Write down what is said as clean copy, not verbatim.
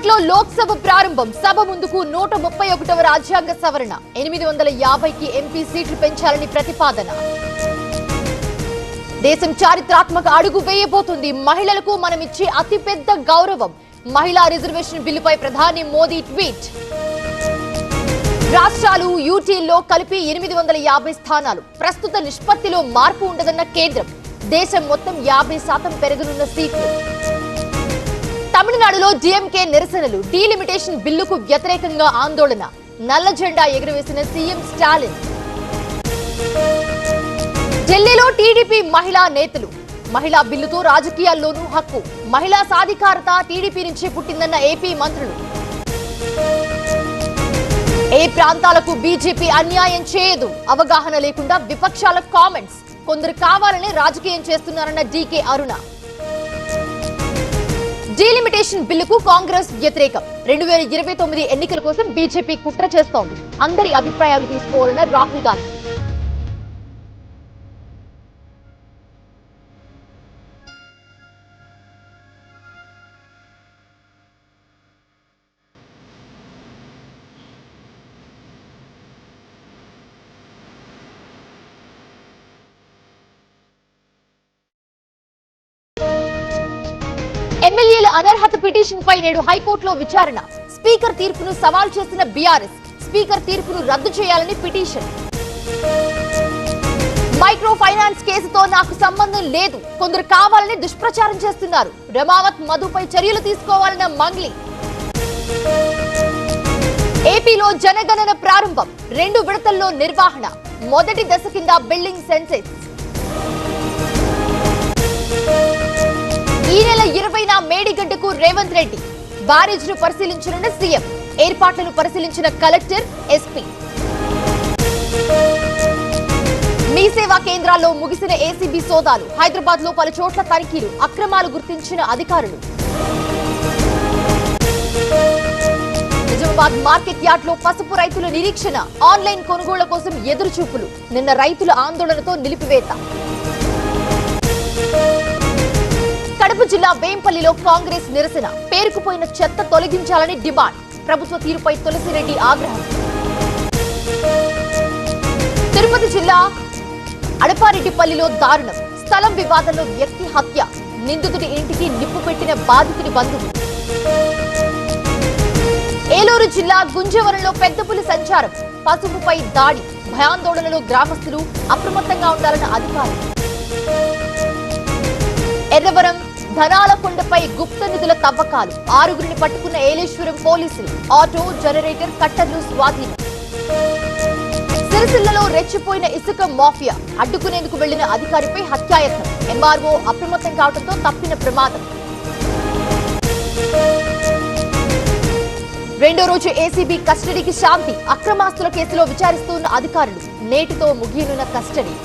రేపట్లో లోక్సభ ప్రారంభం. సభ ముందుకు 131వ రాజ్యాంగ సవరణ. 850కి ఎంపీ సీట్లు పెంచాలని ప్రతిపాదన. దేశం చారిత్రాత్మక అడుగు వేయబోతుంది. మహిళలకు మనమిచ్చే అతిపెద్ద గౌరవం. మహిళా రిజర్వేషన్ బిల్లుపై ప్రధాని మోదీ ట్వీట్. రాష్ట్రాలు యూటీల్లో కలిపి 850 స్థానాలు. ప్రస్తుత నిష్పత్తిలో మార్పు ఉండదన్న కేంద్రం. దేశం మొత్తం 50% పెరగనున్న సీట్లు. తమిళనాడులో డీఎంకే నిరసనలు. డీలిమిటేషన్ బిల్లుకు వ్యతిరేకంగా ఆందోళన. నల్ల జెండా ఎగురవేసిన సీఎం స్టాలిన్. ఢిల్లీలో టీడీపీ మహిళా నేతలు. మహిళా బిల్లుతో రాజకీయాల్లోనూ హక్కు. మహిళా సాధికారత టీడీపీ నుంచే పుట్టిందన్న ఏపీ మంత్రులు. ఏ ప్రాంతాలకు బీజేపీ అన్యాయం చేయదు. అవగాహన లేకుండా విపక్షాల కామెంట్స్. కొందరు కావాలనే రాజకీయం చేస్తున్నారన్న డీకే అరుణ. డీలిమిటేషన్ బిల్లుకు కాంగ్రెస్ వ్యతిరేకం. 2029 ఎన్నికల కోసం బీజేపీ కుట్ర చేస్తోంది. అందరి అభిప్రాయాలు తీసుకోవాలన్న రాహుల్ గాంధీ. ఎమ్మెల్యేల అనర్హత పిటిషన్ పై నేడు హైకోర్టులో విచారణ. స్పీకర్ తీర్పును సవాల్ చేసిన బీఆర్ఎస్. స్పీకర్ తీర్పును రద్దు చేయాలని పిటిషన్. మైక్రో ఫైనాన్స్ కేసుతో నాకు సంబంధం లేదు. కొందరు కావాలని దుష్ప్రచారం చేస్తున్నారు. రమావత్ మధుపై చర్యలు తీసుకోవాలన్న మంగ్లీ. ఏపీలో జనగణన ప్రారంభం. 2 విడతల్లో నిర్వహణ. మొదటి దశ కింద బిల్డింగ్ సెన్సెస్. ఈ నెల 20న మేడిగడ్డకు రేవంత్ రెడ్డి. బ్యారేజ్ ను పరిశీలించనున్న సీఎం. ఏర్పాట్లను పరిశీలించిన కలెక్టర్, ఎస్పీ. మీ సేవా కేంద్రాల్లో ముగిసిన ఏసీబీ సోదాలు. హైదరాబాద్ లో పలు చోట్ల తనిఖీలు. అక్రమాలు గుర్తించిన అధికారులు. నిజామాబాద్ మార్కెట్ యార్డ్ లో పసుపు రైతుల నిరీక్షణ. ఆన్లైన్ కొనుగోళ్ల కోసం ఎదురుచూపులు. నిన్న రైతుల ఆందోళనతో నిలిపివేత. కడప జిల్లా వేంపల్లిలో కాంగ్రెస్ నిరసన. పేరుకుపోయిన చెత్త తొలగించాలని డిమాండ్. ప్రభుత్వ తీరుపై తులసిరెడ్డి ఆగ్రహం. తిరుపతి జిల్లా అడపారెడ్డిపల్లిలో దారుణం. స్థలం వివాదంలో వ్యక్తి హత్య. నిందితుడి ఇంటికి నిప్పు పెట్టిన బాధితుడి బంధువు. ఏలూరు జిల్లా గుంజవరంలో పెద్ద పులి సంచారం. పశువుపై దాడి. భయాందోళనలో గ్రామస్తులు. అప్రమత్తంగా ఉండాలన్న అధికారులు. ఎర్రవరం ధనాలకొండపై గుప్త నిధుల తవ్వకాలు. 6గురిని పట్టుకున్న ఏలేశ్వరం పోలీసులు. ఆటో, జనరేటర్, కట్టర్లు స్వాధీనం. సిరిసిల్లలో రెచ్చిపోయిన ఇసుక మాఫియా. అడ్డుకునేందుకు వెళ్లిన అధికారిపై హత్యాయత్నం. ఎంఆర్ఓ అప్రమత్తం కావడంతో తప్పిన ప్రమాదం. రెండో రోజు ఏసీబీ కస్టడీకి శాంతి. అక్రమాస్తుల కేసులో విచారిస్తున్న అధికారులు. నేటితో ముగియనున్న కస్టడీ.